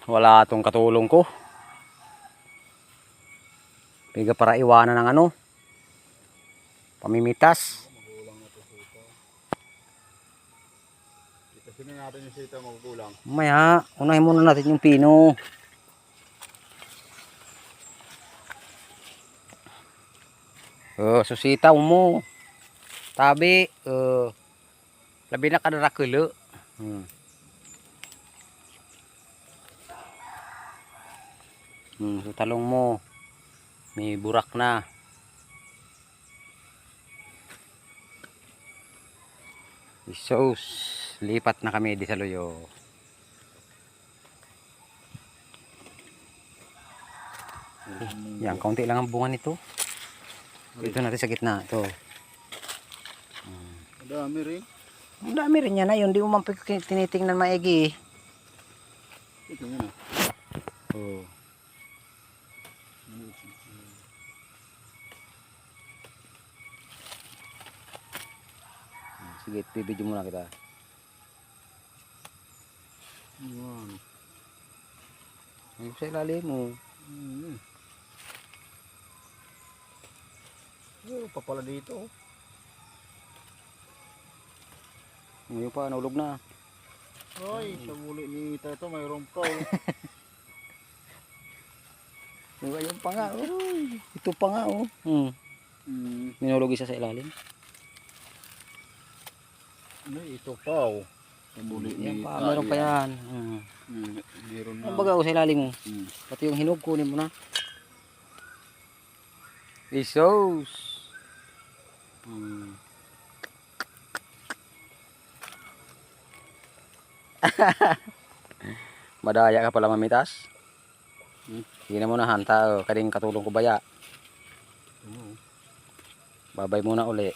wala tong katulong ko. Piga para iwanan ng ano, pamimitas. Kasi natin yung sitaw magugulang. Mamaya, unahin muna natin yung pino. Susitaw mo. Tabi, labi na kadarakulo. So talong mo. May burak na. Isos, lipat na kami di sa Loyo. Yan, kaunti lang ang bunga nito. Dito natin sa gitna. Ito. Ang dami rin. Ang dami rin yan na yun. Di mo man tinitingnan maigi. Ito nga na. Oh. Sige, bibidyo muna kita. Yan. Ayun sa ilalim mo. Pa pala dito. Ngayon pa, naulog na. Ay, sa muli ni Tato mayroon pa. Oh. Ngayon pa nga. Uy, ito pa nga. Oh. Minulog isa sa ilalim. Ay, ito pa. Oh. Sa muli Yan ni pa, meron pa yan. Meron na. Ang baga sa ilalim mo. Pati yung hinog kunin mo na. Isos. Madaya ka pala mamitas. Sige na muna hanta. Kading katulong ko baya. Babay muna uli.